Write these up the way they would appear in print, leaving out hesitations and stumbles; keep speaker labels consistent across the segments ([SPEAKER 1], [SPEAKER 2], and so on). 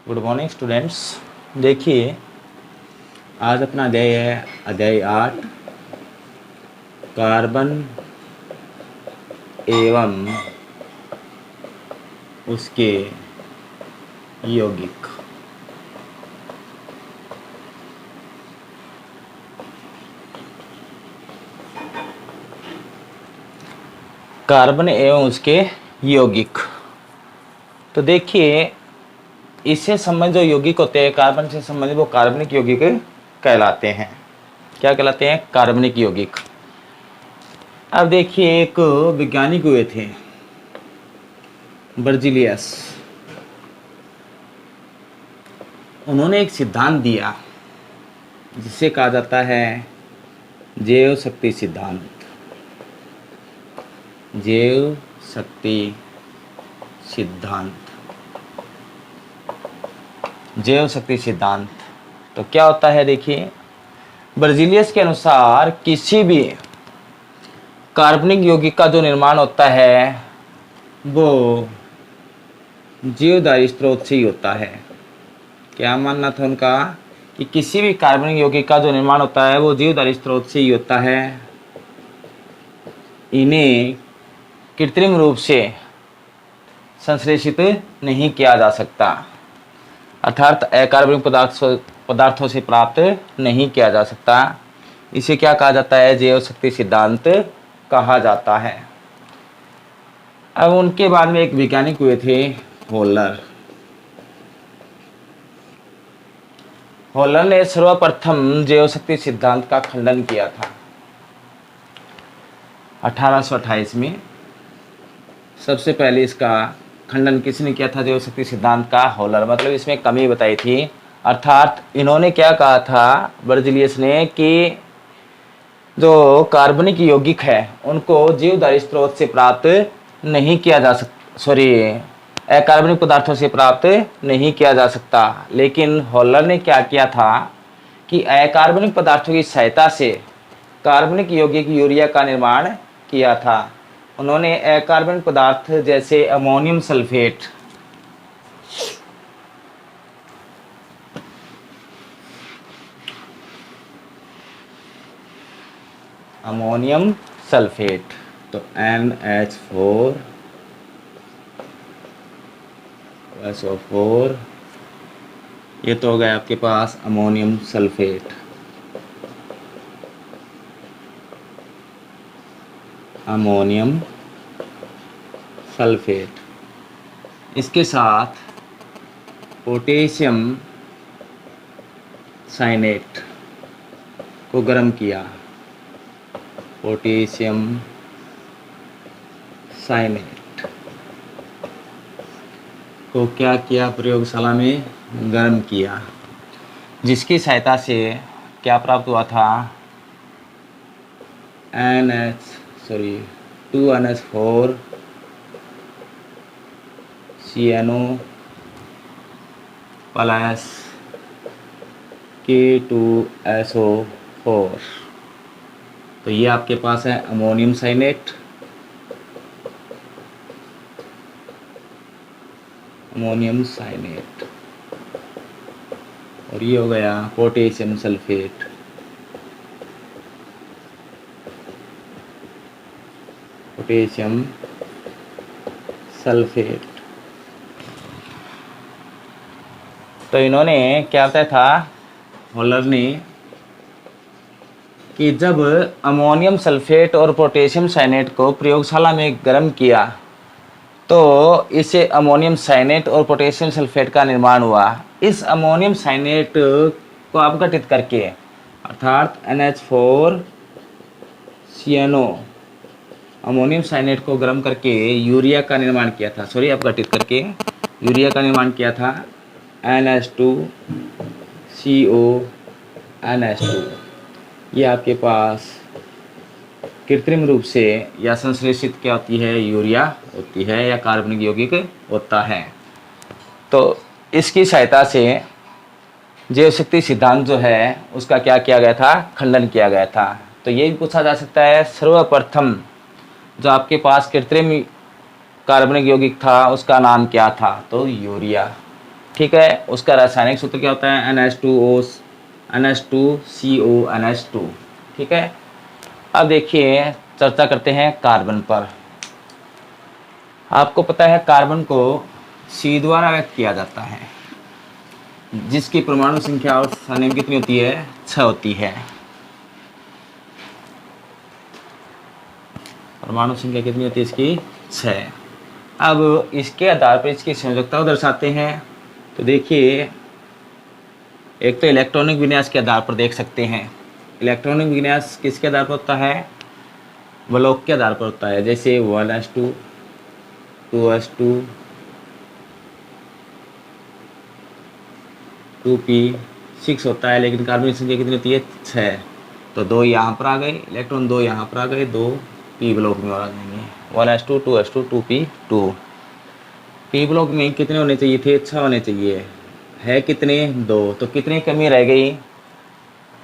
[SPEAKER 1] Good morning students. देखिए, आज अपना अध्याय है अध्याय 8, कार्बन एवं उसके यौगिक। कार्बन एवं उसके यौगिक। तो देखिए, इससे संबंधित जो यौगिक होते हैं कार्बन से संबंधित, वो कार्बनिक यौगिक कहलाते हैं। क्या कहलाते हैं? कार्बनिक यौगिक। अब देखिए, एक वैज्ञानिक हुए थे बर्जीलियस। उन्होंने एक सिद्धांत दिया जिसे कहा जाता है जैव शक्ति सिद्धांत। जैव शक्ति सिद्धांत। जैव शक्ति सिद्धांत तो क्या होता है? देखिए, बर्जीलियस के अनुसार किसी भी कार्बनिक यौगिक का जो निर्माण होता है वो जीवधारी स्रोत से ही होता है। क्या मानना था उनका? कि किसी भी कार्बनिक यौगिक का जो निर्माण होता है वो जीवधारी स्रोत से ही होता है। इन्हें कृत्रिम रूप से संश्लेषित नहीं किया जा सकता, अर्थात अकार्बनिक पदार्थों से प्राप्त नहीं किया जा सकता। इसे क्या कहा जाता है? जैव शक्ति सिद्धांत कहा जाता है। अब उनके बाद में एक वैज्ञानिक हुए थे होलर। होलर ने सर्वप्रथम जैव शक्ति सिद्धांत का खंडन किया था 1828 में। सबसे पहले इसका खंडन किसने किया था? जैव शक्ति सिद्धांत का होलर। मतलब इसमें कमी बताई थी। अर्थात इन्होंने क्या कहा था बर्जीलियस ने कि जो कार्बनिक यौगिक है उनको जीवधारी स्रोत से प्राप्त नहीं किया जा सकता, अकार्बनिक पदार्थों से प्राप्त नहीं किया जा सकता। लेकिन होलर ने क्या किया था कि अकार्बनिक पदार्थों की सहायता से कार्बनिक यौगिक यूरिया का निर्माण किया था। उन्होंने अकार्बनिक पदार्थ जैसे अमोनियम सल्फेट, तो NH4SO4, ये तो हो गया आपके पास अमोनियम सल्फेट। अमोनियम सल्फेट इसके साथ पोटेशियम साइनेट को गर्म किया। पोटेशियम साइनेट को क्या किया? प्रयोगशाला में गर्म किया, जिसकी सहायता से क्या प्राप्त हुआ था? 2NH4 CNO plus K2SO4। तो ये आपके पास है अमोनियम साइनेट, और ये हो गया पोटेशियम सल्फेट। तो इन्होंने क्या बताया था होलर ने कि जब अमोनियम सल्फेट और पोटेशियम साइनेट को प्रयोगशाला में गर्म किया तो इससे अमोनियम साइनेट और पोटेशियम सल्फेट का निर्माण हुआ। इस अमोनियम साइनेट को अपघटित करके, अर्थात NH4CNO अमोनियम साइनेट को गर्म करके यूरिया का निर्माण किया था। अपघटित करके यूरिया का निर्माण किया था NH2CONH2। ये आपके पास कृत्रिम रूप से या संश्लेषित क्या होती है? यूरिया होती है या कार्बनिक यौगिक होता है। तो इसकी सहायता से जैव शक्ति सिद्धांत जो है उसका क्या किया गया था? खंडन किया गया था। तो ये भी पूछा जा सकता है सर्वप्रथम जो आपके पास कृत्रिम कार्बनिक यौगिक था उसका नाम क्या था? तो यूरिया। ठीक है। उसका रासायनिक सूत्र क्या होता है, NH2CO NH2। ठीक है। अब देखिए चर्चा करते हैं कार्बन पर। आपको पता है कार्बन को C द्वारा व्यक्त किया जाता है, जिसकी परमाणु संख्या और स्थानीय में कितनी होती है, 6 होती है। परमाणु संख्या कितनी होती है इसकी, 6। अब इसके आधार पर इसकी संयोजकता को दर्शाते हैं। तो देखिए एक तो इलेक्ट्रॉनिक विन्यास के आधार पर देख सकते हैं। इलेक्ट्रॉनिक विन्यास किसके आधार पर होता है, ब्लॉक के आधार पर होता है। जैसे 1s2 2s2 2p6 होता है, लेकिन कार्बन की संख्या कितनी होती है, 6। तो 2 यहाँ पर आ गए इलेक्ट्रॉन, 2 यहाँ पर आ गए, 2 p ब्लॉक में और आ जाएंगे। 1s2 2s2 2p2। p block में कितने होने चाहिए थे, 6 होने चाहिए, है कितने, 2। तो कितनी कमी रह गई,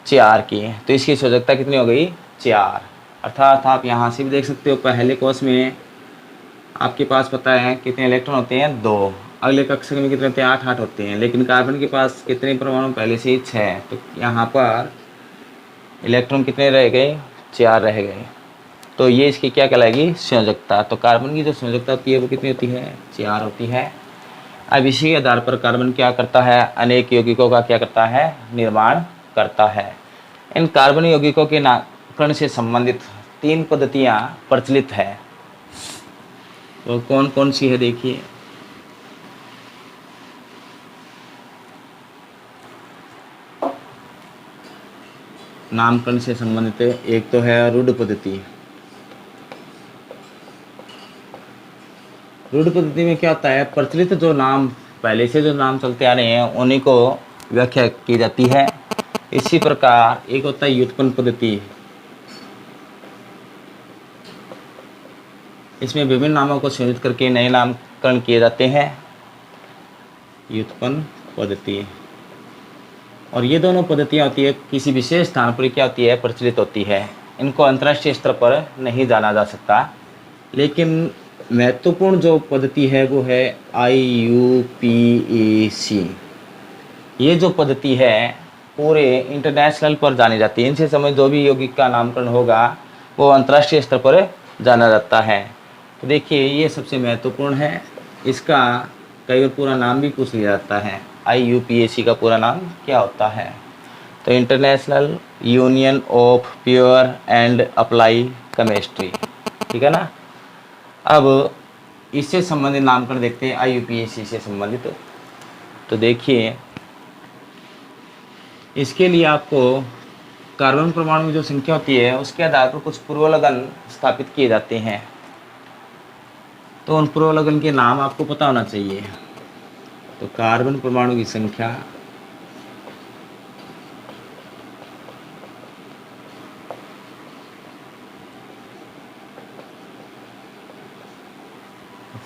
[SPEAKER 1] 4 की। तो इसकी संयोजकता कितनी हो गई, 4। अर्थात आप यहाँ से भी देख सकते हो, पहले कोष में आपके पास पता है कितने इलेक्ट्रॉन होते हैं, 2। अगले कक्षक में कितने होते हैं, 8 होते हैं। लेकिन कार्बन के पास कितने परमाणु पहले से ही 6। तो यहाँ पर इलेक्ट्रॉन कितने रह गए, 4 रह गए। तो ये इसकी क्या कहलाएगी, संयोजकता। तो कार्बन की जो संयोजकता होती है वो कितनी होती है, 4 होती है। अब इसी आधार पर कार्बन क्या करता है, अनेक यौगिकों का क्या करता है, निर्माण करता है। इन कार्बन यौगिकों के नामकरण से संबंधित 3 पद्धतियाँ प्रचलित है। तो कौन कौन सी है देखिए। नामकरण से संबंधित एक तो है रूढ़ पद्धति। रूढ़ पद्धति में क्या होता है, प्रचलित जो नाम पहले से जो नाम चलते आ रहे हैं उन्हीं को व्याख्या की जाती है। इसी प्रकार एक होता है व्युत्पन्न पद्धति। इसमें विभिन्न नामों को संयोजित करके नए नामकरण किए जाते हैं, व्युत्पन्न पद्धति। और ये दोनों पद्धतियाँ होती है किसी विशेष स्थान पर क्या होती है, प्रचलित होती है। इनको अंतर्राष्ट्रीय स्तर पर नहीं जाना जा सकता। लेकिन महत्वपूर्ण जो पद्धति है वो है IUPAC। ये जो पद्धति है पूरे इंटरनेशनल पर जानी जाती है। इनसे समय जो भी यौगिक का नामकरण होगा वो अंतर्राष्ट्रीय स्तर पर जाना जाता है। तो देखिए ये सबसे महत्वपूर्ण है। इसका कई बार पूरा नाम भी पूछ लिया जाता है, IUPAC का पूरा नाम क्या होता है। तो international union of pure and apply chemistry, ठीक है ना। अब इससे संबंधित नामकरण देखते हैं, IUPAC से संबंधित। तो देखिए इसके लिए आपको कार्बन परमाणु की जो संख्या होती है उसके आधार पर कुछ पूर्वलग्न स्थापित किए जाते हैं। तो उन पूर्वलग्न के नाम आपको पता होना चाहिए। तो कार्बन परमाणु की संख्या,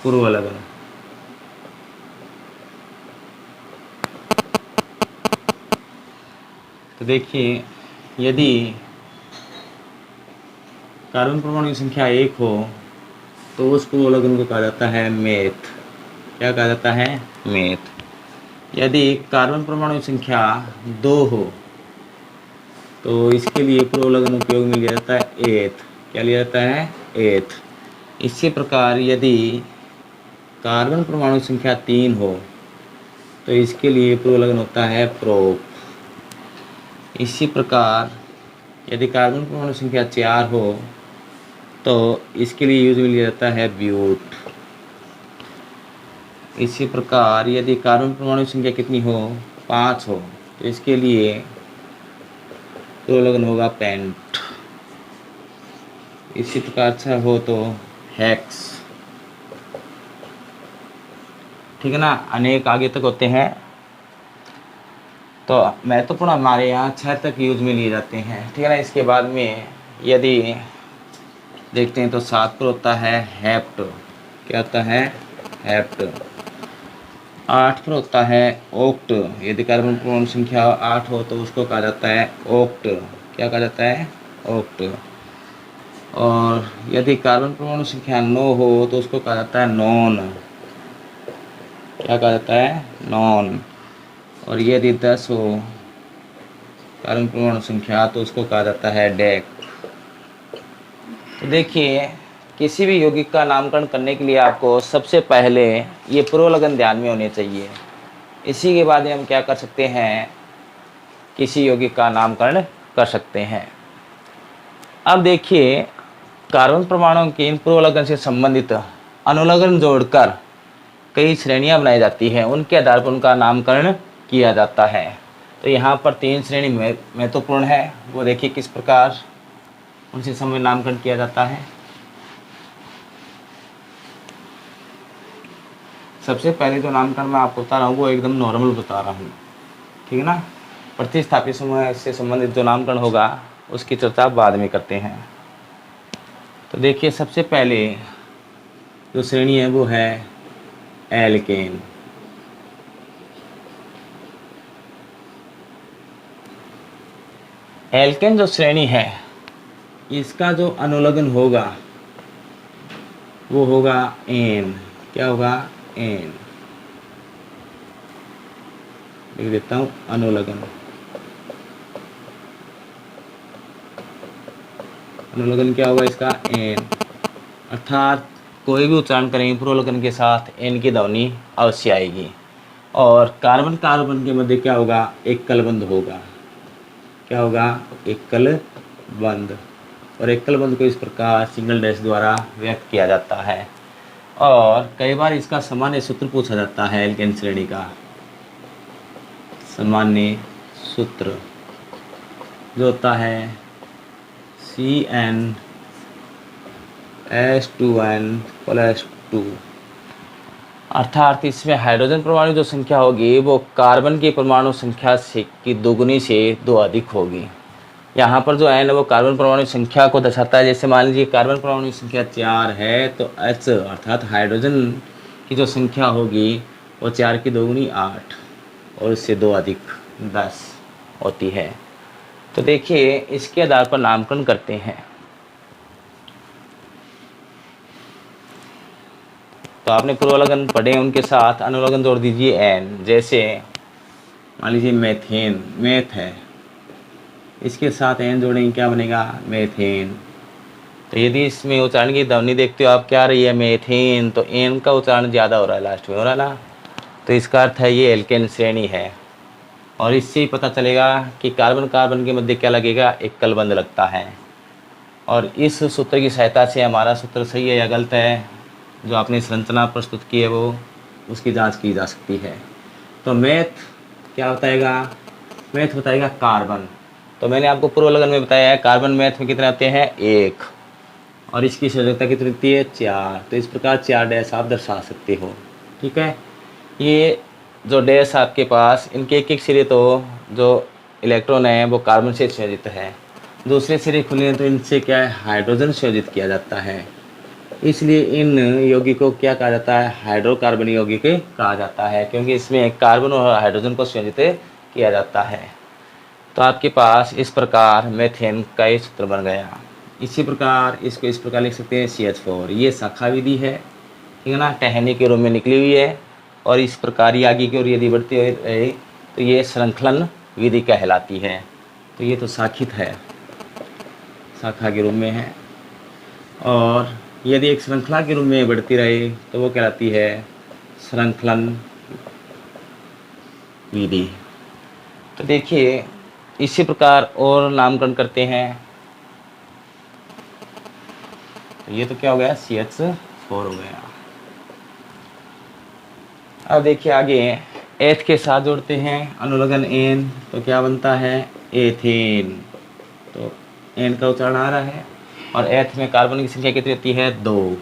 [SPEAKER 1] पूर्वलग्न। तो देखिए यदि कार्बन परमाणु की संख्या 1 हो तो उस पूर्वलग्न को कहा जाता है मेथ। क्या कहा जाता है, मेथ। यदि कार्बन परमाणु की संख्या 2 हो तो इसके लिए पूर्वलग्न उपयोग में लिया जाता है एथ। क्या लिया जाता है, एथ। इसी प्रकार यदि कार्बन परमाणु की संख्या 3 हो तो इसके लिए पूर्वलग्न होता है प्रोप। इसी प्रकार यदि कार्बन परमाणु संख्या 4 हो तो इसके लिए यूज में लिया जाता है ब्यूट। इसी प्रकार यदि कार्बन परमाणु संख्या कितनी हो, 5 हो तो इसके लिए पूर्वलग्न होगा पेंट। इसी प्रकार 6 हो तो हेक्स, ठीक है ना। अनेक आगे तक होते हैं। तो महत्वपूर्ण हमारे यहाँ 6 तक यूज में लिए जाते हैं, ठीक है ना। इसके बाद में यदि देखते हैं तो 7 पर होता है हेप्ट। क्या होता है, हेप्ट। 8 पर होता है ओक्ट। यदि कार्बन परमाणु संख्या 8 हो तो उसको कहा जाता है ओक्ट। क्या कहा जाता है, ओक्ट। और यदि कार्बन परमाणु संख्या 9 हो तो उसको कहा जाता है नॉन। क्या कहा जाता है, नॉन। और यदि 10 हो कार्बन परमाणु संख्या तो उसको कहा जाता है डेक। तो देखिए किसी भी यौगिक का नामकरण करने के लिए आपको सबसे पहले ये पूर्वलग्न ध्यान में होने चाहिए। इसी के बाद हम क्या कर सकते हैं, किसी यौगिक का नामकरण कर सकते हैं। अब देखिए कार्बन परमाणुओं के इन पूर्वलग्न से संबंधित अनुलग्न जोड़कर कई श्रेणियां बनाई जाती हैं, उनके आधार पर उनका नामकरण किया जाता है। तो यहाँ पर 3 श्रेणी महत्वपूर्ण है, वो देखिए किस प्रकार उनसे संबंधित नामकरण किया जाता है। सबसे पहले जो नामकरण मैं आपको बता रहा हूँ वो एकदम नॉर्मल बता रहा हूँ, ठीक है ना। प्रतिस्थापी समूह से संबंधित जो नामकरण होगा उसकी चर्चा बाद में करते हैं। तो देखिए सबसे पहले जो श्रेणी है वो है एल्केन। एल्केन जो श्रेणी है इसका जो अनुलग्न होगा वो होगा एन। क्या होगा, एन। लिख देता हूँ अनुलग्न। अनुलग्न क्या होगा इसका, एन। अर्थात कोई भी उच्चारण करेंगे पूर्वलग्न के साथ एन की ध्वनि अवश्य आएगी। और कार्बन कार्बन के मध्य क्या होगा, एक कलबंध होगा। क्या होगा, एक कलबंध। और एक कलबंध को इस प्रकार सिंगल डैश द्वारा व्यक्त किया जाता है। और कई बार इसका सामान्य सूत्र पूछा जाता है एल्केन श्रेणी का। सामान्य सूत्र जो होता है CnH2n +2। अर्थात इसमें हाइड्रोजन परमाणु जो संख्या होगी वो कार्बन की परमाणु संख्या से की दोगुनी से 2 अधिक होगी। यहाँ पर जो n है वो कार्बन परमाणु संख्या को दर्शाता है। जैसे मान लीजिए कार्बन परमाणु संख्या 4 है तो H अर्थात हाइड्रोजन की जो संख्या होगी वो 4 की दोगुनी 8 और इससे 2 अधिक 10 होती है। तो देखिए इसके आधार पर नामकरण करते हैं। तो आपने पूर्वलग्न पढ़े, उनके साथ अनुलग्न जोड़ दीजिए एन। जैसे मान लीजिए मेथेन, मेथ है, इसके साथ एन जोड़ेंगे क्या बनेगा, मेथेन। तो यदि इसमें उच्चारण की ध्वनि देखते हो आप क्या रही है, मेथेन, तो एन का उच्चारण ज़्यादा हो रहा है लास्ट में, हो रहा ना। तो इसका अर्थ है ये एल्केन श्रेणी है। और इससे ही पता चलेगा कि कार्बन कार्बन के मध्य क्या लगेगा, एक कलबंध लगता है। और इस सूत्र की सहायता से हमारा सूत्र सही है या गलत है, जो आपने संरचना प्रस्तुत की है वो उसकी जांच की जा सकती है। तो मैथ क्या बताएगा, मैथ बताएगा कार्बन। तो मैंने आपको पूर्वलग्न में बताया है कार्बन मैथ में कितने आते हैं, 1। और इसकी संयोजकता कितनी होती है, 4। तो इस प्रकार 4 डैश आप दर्शा सकते हो, ठीक है। ये जो डैश आपके पास इनके एक एक सिरे तो जो इलेक्ट्रॉन है वो कार्बन से संयोजित है, दूसरे सिरे खुले हैं तो इनसे क्या है, हाइड्रोजन संयोजित किया जाता है। इसलिए इन यौगिकों को क्या कहा जाता है, हाइड्रोकार्बन यौगिक कहा जाता है, क्योंकि इसमें कार्बन और हाइड्रोजन को संयोजित किया जाता है। तो आपके पास इस प्रकार मेथेन का ये सूत्र बन गया। इसी प्रकार इसको इस प्रकार लिख सकते हैं CH4। ये शाखा विधि है, ठीक है ना, टहनी के रूप में निकली हुई है। और इस प्रकार ये आगे की ओर यदि बढ़ती रहे तो ये श्रृंखलन विधि कहलाती है। तो ये तो शाखित है, शाखा के रूप में है। और यदि एक श्रृंखला के रूप में बढ़ती रहे तो वो कहलाती है श्रृंखलन विधि। तो देखिए इसी प्रकार और नामकरण करते हैं। तो ये तो क्या हो गया, CH4 हो गया। अब देखिए आगे एथ के साथ जोड़ते हैं अनुलग्न एन, तो क्या बनता है, एथेन। तो एन का उच्चारण आ रहा है। और एथ में कार्बन की संख्या कितनी होती है, 2।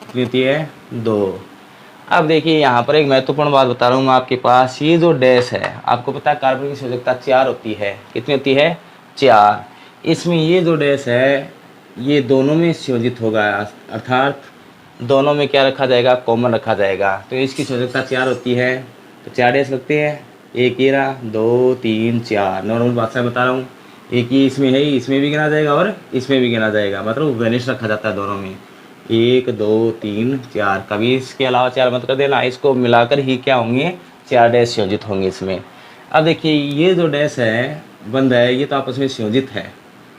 [SPEAKER 1] कितनी होती है, 2। अब देखिए यहाँ पर एक महत्वपूर्ण बात बता रहा हूँ मैं आपके पास। ये जो डैश है आपको पता है कार्बन की संयोजकता 4 होती है, कितनी होती है, 4। इसमें ये जो डैश है ये दोनों में संयोजित होगा, अर्थात दोनों में क्या रखा जाएगा, कॉमन रखा जाएगा। तो इसकी संयोजकता 4 होती है, तो 4 डैश लगते हैं, एक ये रहा, 2 3 4। नॉर्मल भाषा बता रहा हूँ, एक ही इसमें है, इसमें भी गिना जाएगा और इसमें भी गिना जाएगा, मतलब वेनिश रखा जाता है दोनों में। 1 2 3 4, कभी इसके अलावा 4 मत कर देना, इसको मिलाकर ही क्या होंगे, 4 डैश संयोजित होंगे इसमें। अब देखिए ये जो डैश है बंद है, ये तो आपस में संयोजित है,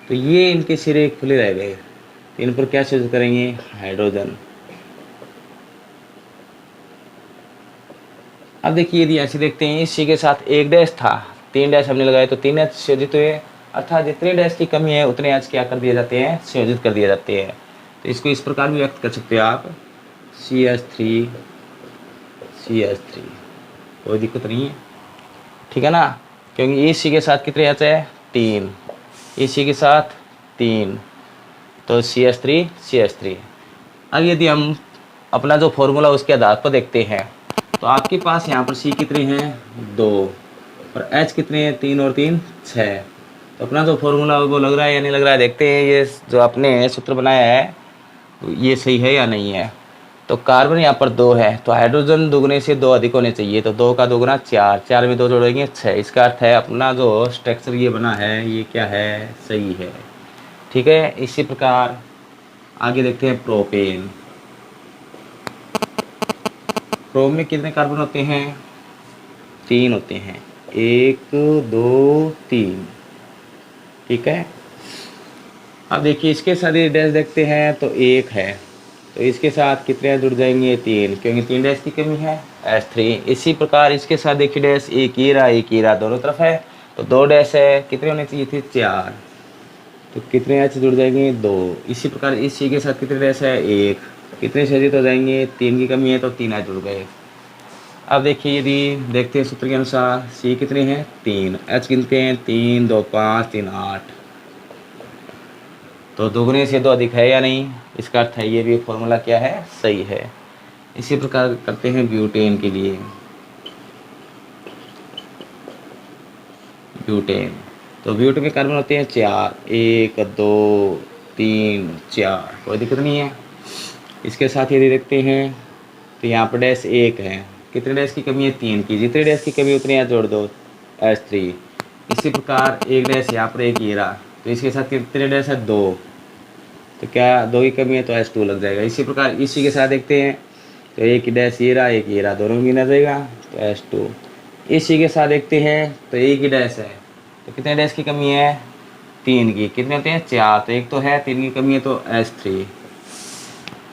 [SPEAKER 1] तो ये इनके सिरे खुले रह गए, तो इन पर क्या संयोजित करेंगे, हाइड्रोजन। अब देखिए यदि ऐसे देखते हैं, इसी के साथ एक डैश था, 3 डैश हमने लगाए तो 3 एच संयोजित हुए, अर्थात जितने डैश की कमी है उतने एच क्या कर दिए जाते हैं, संयोजित कर दिए जाते हैं। तो इसको इस प्रकार भी व्यक्त कर सकते हो आप, CH3 CH3, कोई दिक्कत नहीं है, ठीक है ना, क्योंकि इसी के साथ कितने एच है, 3, इसी के साथ 3, तो CH3 CH3। अब यदि हम अपना जो फॉर्मूला उसके आधार पर देखते हैं, तो आपके पास यहाँ पर C कितने हैं, 2, और H कितने हैं, 3 और 3 6। तो अपना जो फॉर्मूला वो लग रहा है या नहीं लग रहा है, देखते हैं ये जो आपने सूत्र बनाया है ये सही है या नहीं है। तो कार्बन यहाँ पर 2 है, तो हाइड्रोजन दुगने से 2 अधिक होने चाहिए, तो 2 का दुगना 4, 4 में 2 जोड़ेंगे 6। इसका अर्थ है अपना जो स्ट्रक्चर ये बना है ये क्या है, सही है, ठीक है। इसी प्रकार आगे देखते हैं प्रोपेन। प्रोप में कितने कार्बन होते हैं, 3 होते हैं, 1 2 3, ठीक है। अब देखिए इसके साथ ये डैश देखते हैं तो 1 है, तो इसके साथ कितने जुड़ जाएंगे, 3, क्योंकि 3 डैश की कमी है, H3। इसी प्रकार इसके साथ देखिए डैश एक ही रहा दोनों तरफ है, तो 2 डैश है, कितने होने चाहिए थे, 4, तो कितने H जुड़ जाएंगे, 2। इसी प्रकार इस C के साथ कितने डैश है, 1, कितने संयोजित हो जाएंगे, 3 की कमी है तो 3 H जुड़ गए। अब देखिए यदि देखते हैं सूत्र के अनुसार C कितने हैं, 3, H गिनते हैं, 3 2 5 3 8, तो दोगुने से 2 अधिक है या नहीं, इसका अर्थ है ये भी फॉर्मूला क्या है, सही है। इसी प्रकार करते हैं ब्यूटेन के लिए। ब्यूटेन, तो ब्यूटेन में कार्बन होते हैं 4, 1 2 3 4, कोई दिक्कत नहीं है। इसके साथ यदि देखते हैं तो यहाँ पर डैश 1 है, कितने डैश की कमी है, 3 की, जितने डैश की कमी उतने यहाँ जोड़ दो, H3। इसी प्रकार एक डैश यहाँ पर एक ये रहा, तो इसके साथ कितने डैश है, 2, तो क्या 2 की कमी है तो H2 लग जाएगा। इसी प्रकार इसी के साथ देखते हैं तो एक डैश ये रहा, एक ये रहा, दोनों गिना जाएगा तो H2। इसी के साथ देखते हैं तो एक ही डैश है, तो कितने डैश की कमी है, 3 की, कितने होते हैं, 4, तो एक तो है, 3 की कमी है तो H3।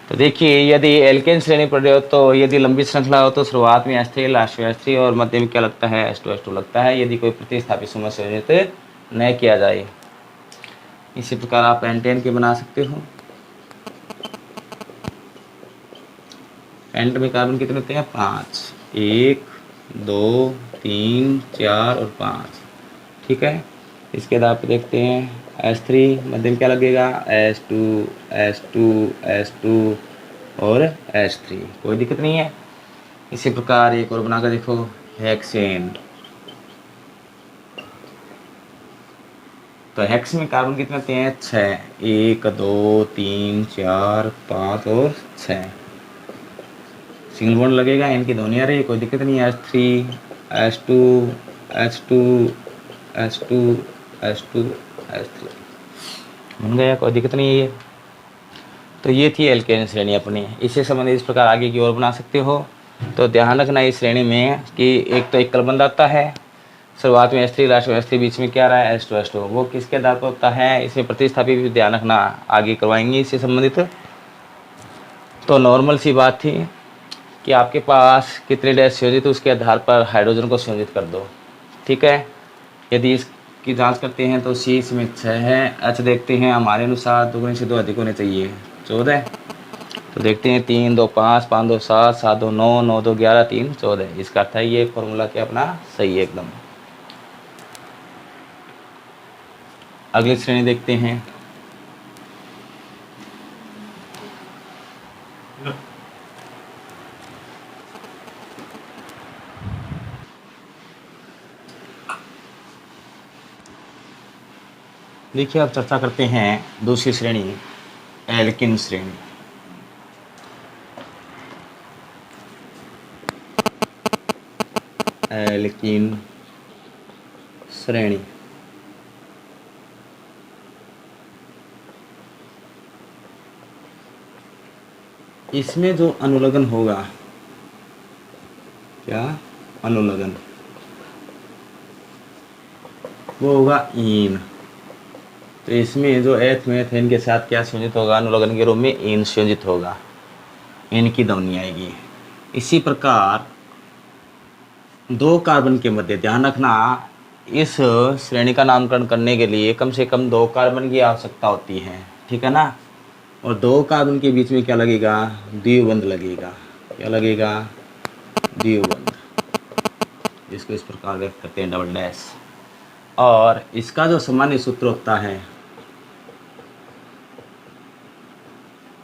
[SPEAKER 1] तो देखिए यदि एल्केन श्रेणी पढ़ रहे हो तो यदि लंबी श्रृंखला हो तो शुरुआत में H3, लास्ट में H3 और मध्य में क्या लगता है, H2 लगता है, यदि कोई प्रतिस्थापित समूह से न किया जाए। इसी प्रकार आप पेंटेन के बना सकते हो। पेंट में कार्बन कितने होते हैं, 5, 1 2 3 4 और 5, ठीक है। इसके आधार पे देखते हैं H3 मध्य में क्या लगेगा, H2 H2 H2 और H3, कोई दिक्कत नहीं है। इसी प्रकार एक और बनाकर देखो, हेक्सेन, तो हेक्स में कार्बन कितने होते हैं, 6, 1 2 3 4 5 और 6, सिंगल बॉन्ड लगेगा, इनकी ध्वनि आ रही है, कोई दिक्कत नहीं है। H3 H2 H2 H2 H2 H3 बन गया, कोई दिक्कत नहीं है ये। तो ये थी एल्केन श्रेणी अपनी, इससे संबंधित इस प्रकार आगे की ओर बना सकते हो। तो ध्यान रखना इस श्रेणी में कि एक तो एकल बंध आता है, शुरुआत में H3, लास्ट में H3, बीच में क्या रहा है, H2 H2, वो किसके आधार पर होता है, इसमें प्रतिस्थापित भी ध्यान रखना, आगे करवाएंगे इससे संबंधित। तो नॉर्मल सी बात थी कि आपके पास कितने डैश संयोजित, उसके आधार पर हाइड्रोजन को संयोजित कर दो, ठीक है। यदि इसकी जांच करते हैं तो C इसमें 6 है, H देखते हैं हमारे अनुसार दोगुने से 2 अधिक होने चाहिए, 14, तो देखते हैं 3 2 5 5 2 7 7 2 9 9 2 11 3 14, इसका अर्थ है ये फॉर्मूला क्या अपना सही है एकदम। अगली श्रेणी देखते हैं, देखिए अब चर्चा करते हैं दूसरी श्रेणी, एल्किन श्रेणी। एल्किन श्रेणी, इसमें जो अनुलग्न होगा, क्या अनुलग्न, वो होगा ईन। तो इसमें जो एथ में एथेन के साथ क्या संयोजित होगा, अनुलग्न के रूप में ईन संयोजित होगा, ईन की ध्वनि आएगी। इसी प्रकार दो कार्बन के मध्य, ध्यान रखना इस श्रेणी का नामकरण करने के लिए कम से कम 2 कार्बन की आवश्यकता होती है, ठीक है ना। और 2 कार्बन के बीच में क्या लगेगा, द्विबंध लगेगा। क्या लगेगा, द्विबंध, जिसको इस प्रकार व्यक्त करते हैं डबल डैश। और इसका जो सामान्य सूत्र होता है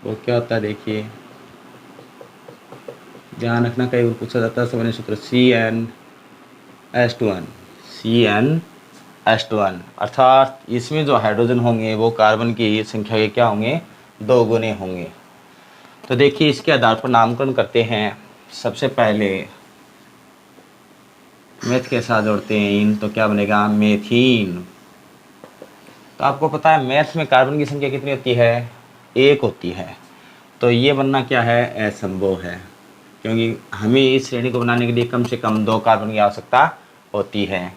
[SPEAKER 1] वो क्या होता है, देखिए ध्यान रखना, कई बार पूछा जाता है सामान्य सूत्र CnH2n, CnH2n, अर्थात इसमें जो हाइड्रोजन होंगे वो कार्बन की संख्या के क्या होंगे, 2 गुने होंगे। तो देखिए इसके आधार पर नामकरण करते हैं। सबसे पहले मेथ के साथ जोड़ते हैं इन, तो क्या बनेगा, मेथीन। तो आपको पता है मैथ में कार्बन की संख्या कितनी होती है, 1 होती है। तो ये बनना क्या है, असंभव है, क्योंकि हमें इस श्रेणी को बनाने के लिए कम से कम 2 कार्बन की आवश्यकता होती है।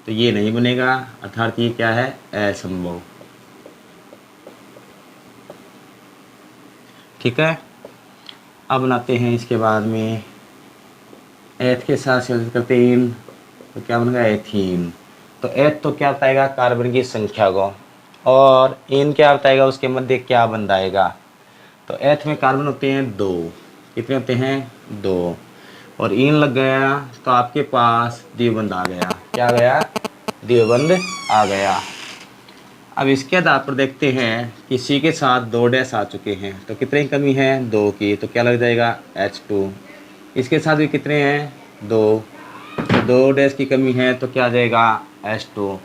[SPEAKER 1] तो ये नहीं बनेगा, अर्थात ये क्या है, असंभव। ठीक है। अब बनाते हैं इसके बाद में एथ के साथ संयोजित करते हैं इन, तो क्या बनेगा, एथीन। तो एथ तो क्या बताएगा, कार्बन की संख्या को, और इन क्या बताएगा, उसके मध्य क्या बंध आएगा। तो एथ में कार्बन होते हैं 2, कितने होते हैं, 2, और इन लग गया तो आपके पास द्विबंध आ गया। क्या आ गया, द्विबंध आ गया। अब इसके आधार पर देखते हैं कि सी के साथ 2 डैश आ चुके हैं, तो कितने की कमी है, 2 की, तो क्या लग जाएगा, H2। इसके साथ भी कितने हैं, 2, तो 2 डैश की कमी है, तो क्या आ जाएगा, H2।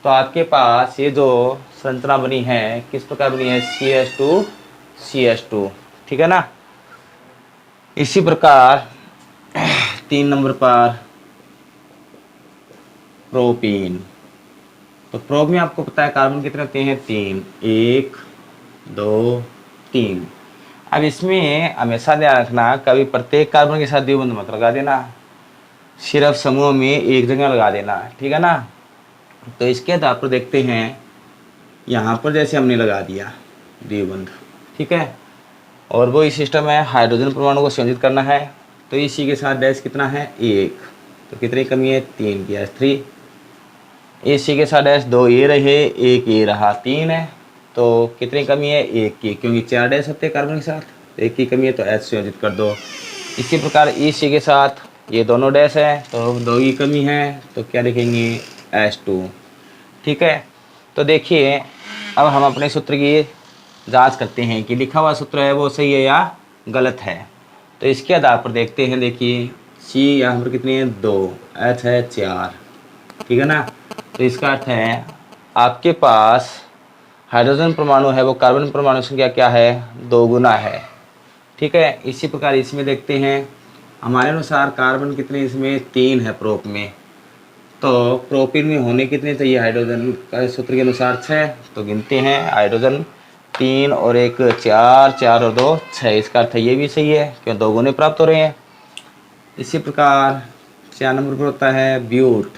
[SPEAKER 1] तो आपके पास ये जो संरचना बनी है किस प्रकार बनी है, CH2 CH2, ठीक है ना। इसी प्रकार 3 नंबर पर प्रोपीन। तो प्रोप में आपको पता है कार्बन कितने होते हैं, 3, 1 2 3। अब इसमें हमेशा ध्यान रखना, कभी प्रत्येक कार्बन के साथ द्विबंध मत लगा देना, सिर्फ समूह में एक जगह लगा देना, ठीक है ना। तो इसके आधार पर देखते हैं, यहाँ पर जैसे हमने लगा दिया द्विबंध, ठीक है, और वो इस सिस्टम है हाइड्रोजन परमाणु को संयोजित करना है। तो इसी के साथ डैश कितना है, 1, तो कितनी कमी है, 3 की, H3। इसी के साथ डैश 2 ये रहे, 1 ये रहा, 3 है, तो कितनी कमी है, 1 की, क्योंकि 4 डैश होते हैं कार्बन के साथ, 1 की कमी है, तो H संयोजित कर दो। इसी प्रकार इसी के साथ ये दोनों डैश है, तो 2 की कमी है, तो क्या लिखेंगे, H2, ठीक है। तो देखिए अब हम अपने सूत्र की जांच करते हैं कि लिखा हुआ सूत्र है वो सही है या गलत है। तो इसके आधार पर देखते हैं, देखिए C यहाँ पर कितनी है, 2, H है 4, ठीक है ना। तो इसका अर्थ है आपके पास हाइड्रोजन परमाणु है वो कार्बन परमाणु संख्या क्या है, 2 गुना है, ठीक है। इसी प्रकार इसमें देखते हैं, हमारे अनुसार कार्बन कितने इसमें, 3 है प्रोप में, तो प्रोपिन में होने कितने चाहिए, हाइड्रोजन का सूत्र के अनुसार 6। तो गिनते हैं, हाइड्रोजन 3 और 1 4, 4 और 2 6, इसका अर्थ ये भी सही है, क्यों 2 गुने प्राप्त हो रहे हैं। इसी प्रकार 4 नंबर पर होता है ब्यूट,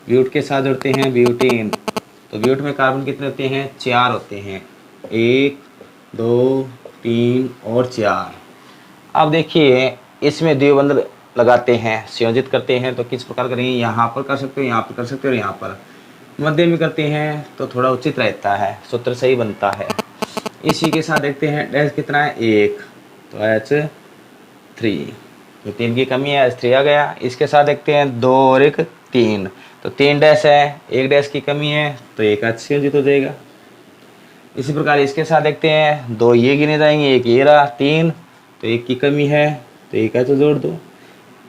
[SPEAKER 1] ब्यूट के साथ जोड़ते हैं ब्यूटीन। तो ब्यूट में कार्बन कितने होते हैं, 4 होते हैं, 1 2 3 और 4। अब देखिए इसमें द्विबंध लगाते हैं, संयोजित करते हैं, तो किस प्रकार करेंगे, यहाँ पर कर सकते हो, यहाँ पर कर सकते हो, और यहाँ पर मध्य में करते हैं तो थोड़ा उचित रहता है, सूत्र सही बनता है। इसी के साथ देखते हैं डैश कितना है, 1, तो H3, तो 3 की कमी है, H3 आ गया। इसके साथ देखते हैं 2 और 1 3, तो 3 डैश है, 1 डैश की कमी है, तो 1 H संयोजित हो जाएगा। इसी प्रकार इसके साथ देखते हैं 2 ये गिने जाएंगे, 1 ये रहा, 3, तो 1 की कमी है, तो 1 H जोड़ दो।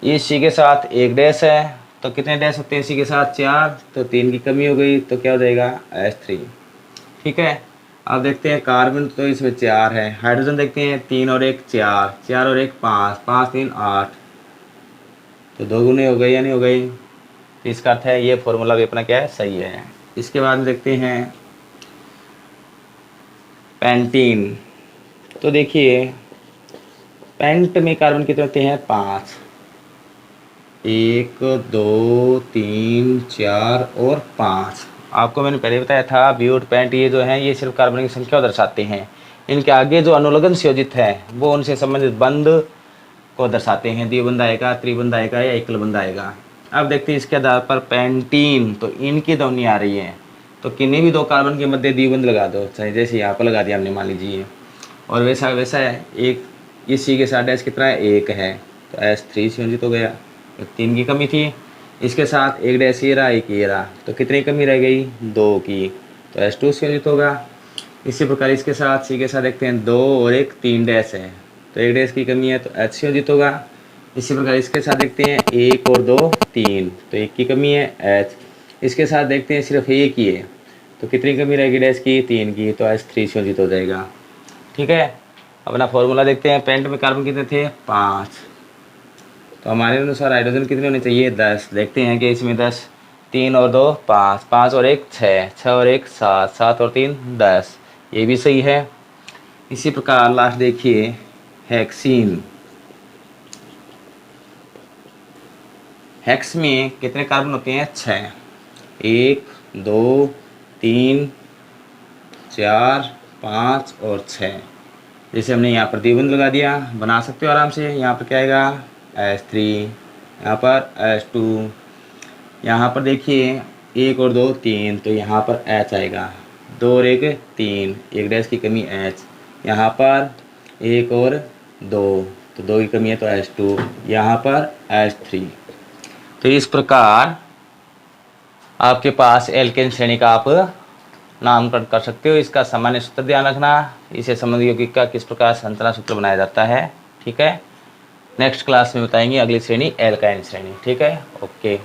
[SPEAKER 1] इसी के साथ 1 डैश है, तो कितने डैश होते हैं इसी के साथ, 4, तो 3 की कमी हो गई, तो क्या हो जाएगा, H3, ठीक है। अब देखते हैं कार्बन, तो इसमें 4 है, हाइड्रोजन देखते हैं 3 और 1 4, 4 और 1 5, 5 3 8, तो 2 गुने हो गए या नहीं हो गई। तो इसका अर्थ है ये फॉर्मूला भी अपना क्या है, सही है। इसके बाद में देखते हैं पेंटीन। तो देखिए पेंट में कार्बन कितने होते हैं? 5। 1 2 3 4 और 5। आपको मैंने पहले बताया था ब्यूट पेंट ये जो है ये सिर्फ कार्बन की संख्या को दर्शाते हैं। इनके आगे जो अनुलग्न संयोजित है वो उनसे संबंधित बंध को दर्शाते हैं। द्विबंध आएगा, त्रिबंध आएगा या एकल बंध आएगा। अब देखते हैं इसके आधार पर पेंटीन, तो इनकी ध्वनि आ रही है तो किन्हीं भी 2 कार्बन के मध्य द्विबंध लगा दो, चाहे जैसे यहाँ पर लगा दिया हमने मान लीजिए। और वैसा वैसा है एक इसी के साथ डैश कितना है? 1 है तो H3 संयोजित हो गया, 3 की कमी थी। इसके साथ 1 डैश ये रहा, 1 ये रहा, तो कितनी कमी रह गई? 2 की, तो H2 संयोजित होगा। इसी प्रकार इसके साथ सी के साथ देखते हैं 2 और 1 3 डैश है तो 1 डैश की कमी है तो H संयोजित होगा। इसी प्रकार इसके साथ देखते हैं 1 और 2 3 तो 1 की कमी है H। इसके साथ देखते हैं सिर्फ 1 ही है तो कितनी कमी रहेगी डैश की? 3 की, तो H3 संयोजित हो जाएगा। ठीक है, अपना फॉर्मूला देखते हैं। पेंट में कार्बन कितने थे? 5। तो हमारे अनुसार हाइड्रोजन कितने होने चाहिए? 10। देखते हैं कि इसमें 10, 3 और 2 5, 5 और 1 6, 6 और 1 7, 7 और 3 10, ये भी सही है। इसी प्रकार लास्ट देखिए हेक्सीन। हेक्स में कितने कार्बन होते हैं? 6। 1 2 3 4 5 और 6। जैसे हमने यहाँ पर द्विबंध लगा दिया, बना सकते हो आराम से। यहाँ पर क्या आएगा? H3, यहाँ पर H2, यहाँ पर देखिए 1 और 2 3 तो यहाँ पर H आएगा, 2 और 1 3, 1 डैश की कमी H, यहाँ पर 1 और 2 तो 2 की कमी है तो H2, यहाँ पर H3। तो इस प्रकार आपके पास एल्केन श्रेणी का आप नामकरण कर सकते हो। इसका सामान्य सूत्र ध्यान रखना, इसे संबंधी यौगिक का किस प्रकार संरचना सूत्र बनाया जाता है। ठीक है, नेक्स्ट क्लास में बताएंगे अगली श्रेणी एल्काइन श्रेणी। ठीक है, ओके।